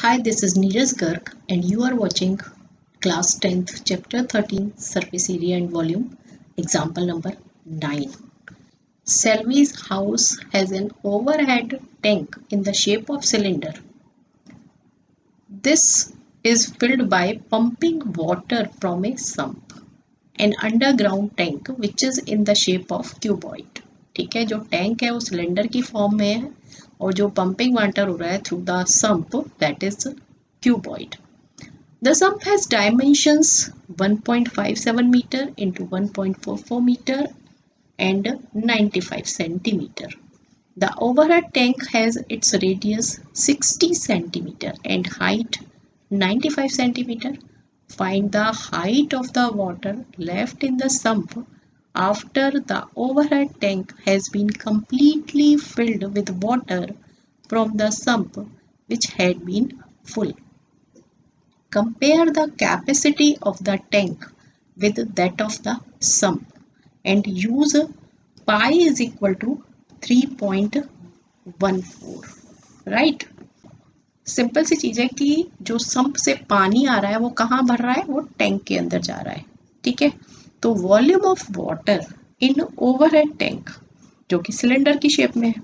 Hi, this is Neeraj Garg, and you are watching Class 10th, Chapter 13, Surface Area and Volume, example number 9. Selvi's house has an overhead tank in the shape of cylinder. This is filled by pumping water from a sump. An underground tank which is in the shape of cuboid. ठीक है, जो tank है वो cylinder की form में है और जो पंपिंग वाटर हो रहा है through the sump that is cuboid. The sump has dimensions 1.57 meter into 1.44 meter and 95 centimeter. The overhead tank has its radius 60 centimeter and height 95 centimeter. Find the height of the water left in the sump after the overhead tank has been completely filled with water from the sump which had been full. Compare the capacity of the tank with that of the sump and use pi is equal to 3.14. Right, simple सी चीज है कि जो sump से पानी आ रहा है वो कहाँ भर रहा है, वो टैंक के अंदर जा रहा है. ठीक है, तो volume of water in overhead tank जो कि सिलेंडर की शेप में है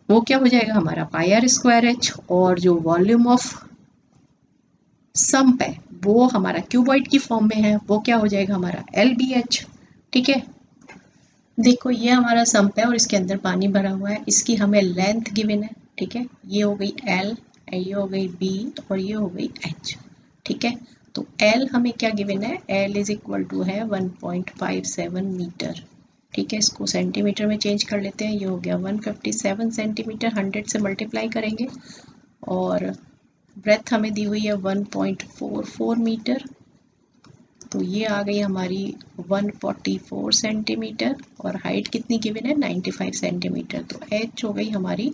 वो क्या हो जाएगा हमारा पाई आर स्क्वायर एच, और जो वॉल्यूम ऑफ सम्प है वो हमारा क्यूबॉइड की फॉर्म में है वो क्या हो जाएगा हमारा एल बी एच. ठीक है, देखो ये हमारा सम्प है और इसके अंदर पानी भरा हुआ है, इसकी हमें लेंथ गिवन है. ठीक है, ये हो गई एल, ये हो गई बी और ये हो गई एच. ठीक है, तो एल हमें क्या गिवन है, एल इज इक्वल टू है 1.57 मीटर. ठीक है, इसको सेंटीमीटर में चेंज कर लेते हैं, ये हो गया 157 सेंटीमीटर, 100 से मल्टीप्लाई करेंगे और ब्रेथ हमें दी हुई है 1.44 मीटर, तो ये आ गई हमारी 144 सेंटीमीटर और हाइट कितनी गिवन है 95 सेंटीमीटर, तो एच हो गई हमारी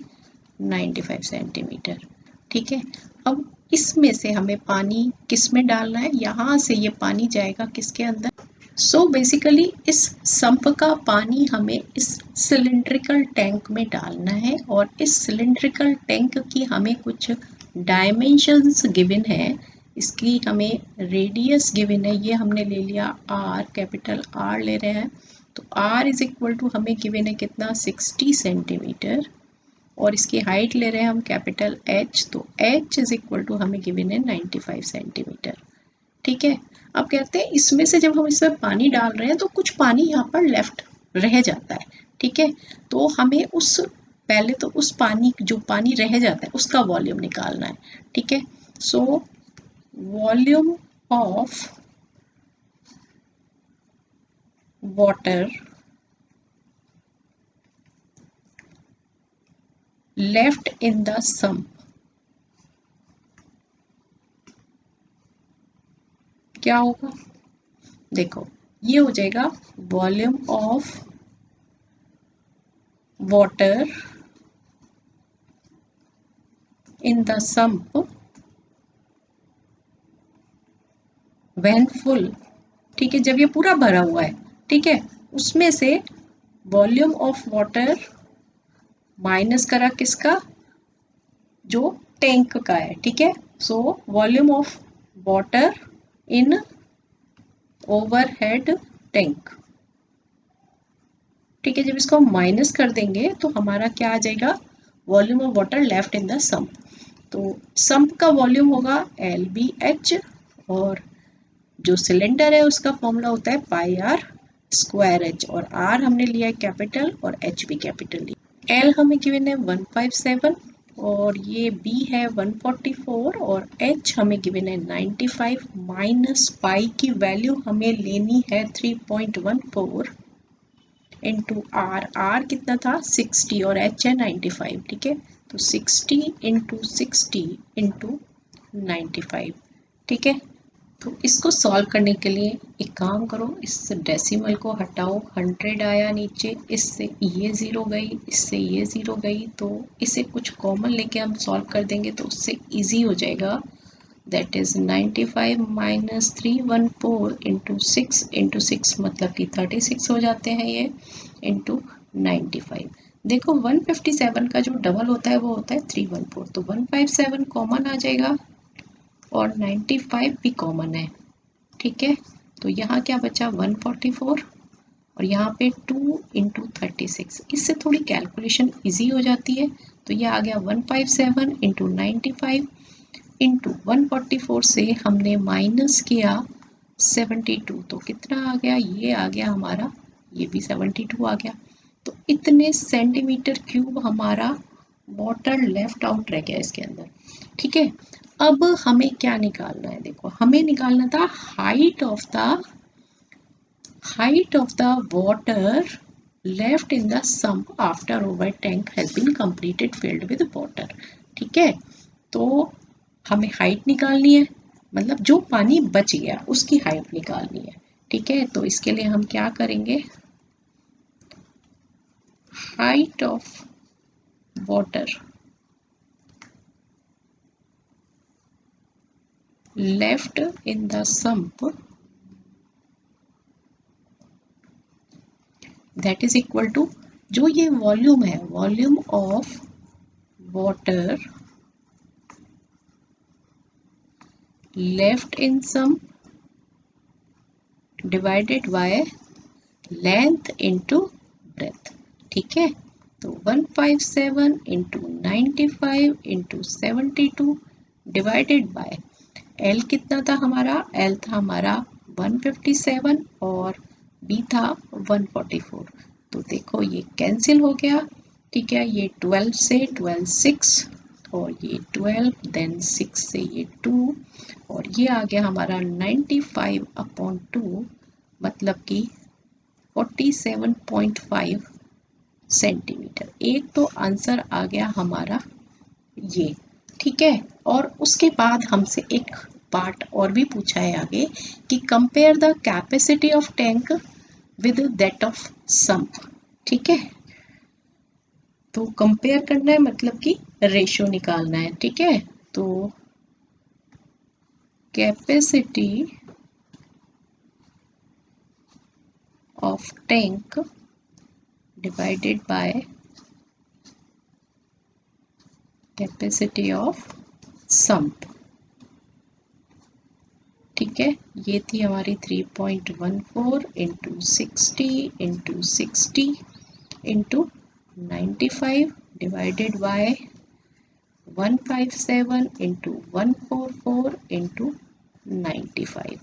95 सेंटीमीटर. ठीक है, अब इसमें से हमें पानी किस में डालना है, यहाँ से ये पानी जाएगा किसके अंदर. सो बेसिकली इस सम्प का पानी हमें इस सिलिंड्रिकल टैंक में डालना है और इस सिलिंड्रिकल टैंक की हमें कुछ डायमेंशंस गिवन है, इसकी हमें रेडियस गिवन है, ये हमने ले लिया आर, कैपिटल आर ले रहे हैं, तो आर इज इक्वल टू हमें गिवन है कितना 60 सेंटीमीटर और इसकी हाइट ले रहे हैं हम कैपिटल एच, तो एच इज इक्वल टू हमें गिवन है 95 सेंटीमीटर. ठीक है, अब कहते हैं इसमें से जब हम इसमें पानी डाल रहे हैं तो कुछ पानी यहाँ पर लेफ्ट रह जाता है. ठीक है, तो हमें उस पहले तो उस पानी जो पानी रह जाता है उसका वॉल्यूम निकालना है. ठीक है, so volume of water left in the sump क्या होगा, देखो ये हो जाएगा volume of water in the sump when full. ठीक है, जब ये पूरा भरा हुआ है, ठीक है, उसमें से वॉल्यूम ऑफ वाटर माइनस करा किसका, जो टैंक का है. ठीक है, so volume of water in overhead tank. ठीक है, जब इसको हम माइनस कर देंगे तो हमारा क्या आ जाएगा, volume of water left in the sump. तो सम्प का वॉल्यूम होगा एल बी एच और जो सिलेंडर है उसका फॉर्मूला होता है पाई आर स्क्वायर एच, और आर हमने लिया है कैपिटल और एच भी कैपिटल लिया. एल हमें गिवन है 157 और ये बी है 144 और एच हमें गिवन है 95 माइनस पाई की वैल्यू हमें लेनी है 3.14 इंटू आर, आर कितना था 60 और एच है 95. ठीक है, तो 60 इंटू 60 इंटू 95. ठीक है, तो इसको सॉल्व करने के लिए एक काम करो, इस डेसिमल को हटाओ, 100 आया नीचे, इससे ये ज़ीरो गई, इससे ये ज़ीरो गई, तो इसे कुछ कॉमन लेके हम सॉल्व कर देंगे तो उससे इजी हो जाएगा. दैट इज़ 95 माइनस 314 इंटू 6 मतलब कि 36 हो जाते हैं ये, इंटू 95. देखो 157 का जो डबल होता है वो होता है 314, तो 157 कॉमन आ जाएगा और 95 भी कॉमन है, ठीक है। तो यहाँ क्या बचा 144 और यहाँ पे 2 इंटू 36, इससे थोड़ी कैलकुलेशन इजी हो जाती है। तो ये आ गया 157 इंटू 95 इंटू 144 से हमने माइनस किया 72, तो कितना आ गया, ये आ गया हमारा, ये भी 72 आ गया। तो इतने सेंटीमीटर क्यूब हमारा वाटर लेफ्ट आउट रह गया इसके अंदर, ठीक है। अब हमें क्या निकालना है, देखो हमें निकालना था height of the water left in the sump after over tank has been completed filled with water, ठीक है। तो हमें हाइट निकालनी है, मतलब जो पानी बच गया उसकी हाइट निकालनी है, ठीक है। तो इसके लिए हम क्या करेंगे, height of water left in the sump that is equal to, जो ये वॉल्यूम है, volume of water left in sump divided by length into breadth, ठीक है। तो 157 into 95 into 72 divided by L कितना था हमारा, एल था हमारा 157 और बी था 144, तो देखो ये कैंसिल हो गया, ठीक है। ये 12 से 12 6 और ये 12 देन 6 से ये 2 और ये आ गया हमारा 95 अपॉन 2, मतलब कि 47.5 सेंटीमीटर। एक तो आंसर आ गया हमारा ये, ठीक है। और उसके बाद हमसे एक पार्ट और भी पूछा है आगे कि compare the capacity of tank with that of sump, ठीक है। तो कंपेयर करना है, मतलब कि रेशियो निकालना है, ठीक है। तो capacity of tank divided by capacity of sump, ठीक है। ये थी हमारी 3.14 into 60 into 60 into 95 divided by 157 into 144 into 95,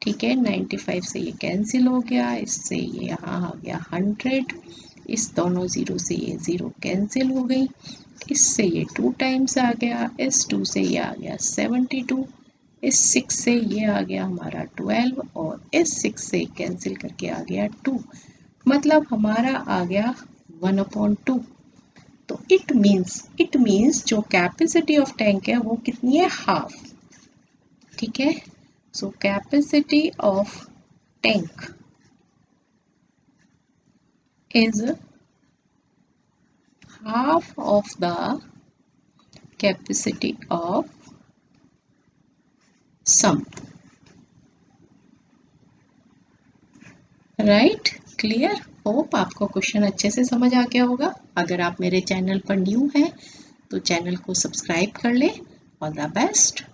ठीक है। 95 से ये कैंसिल हो गया, इससे ये यहाँ आ गया 100, इस दोनों ज़ीरो से ये ज़ीरो कैंसिल हो गई, इससे ये 2 टाइम्स आ गया, इस 2 से ये आ गया 72, इस 6 से ये आ गया हमारा 12 और इस 6 से कैंसिल करके आ गया 2, मतलब हमारा आ गया 1/2। तो इट मीन्स जो कैपेसिटी ऑफ टैंक है वो कितनी है, हाफ, ठीक है। So capacity of tank is half of the capacity of sump, right. Clear, hope आपको क्वेश्चन अच्छे से समझ आ गया होगा। अगर आप मेरे चैनल पर न्यू हैं तो चैनल को सब्सक्राइब कर लें। All the best.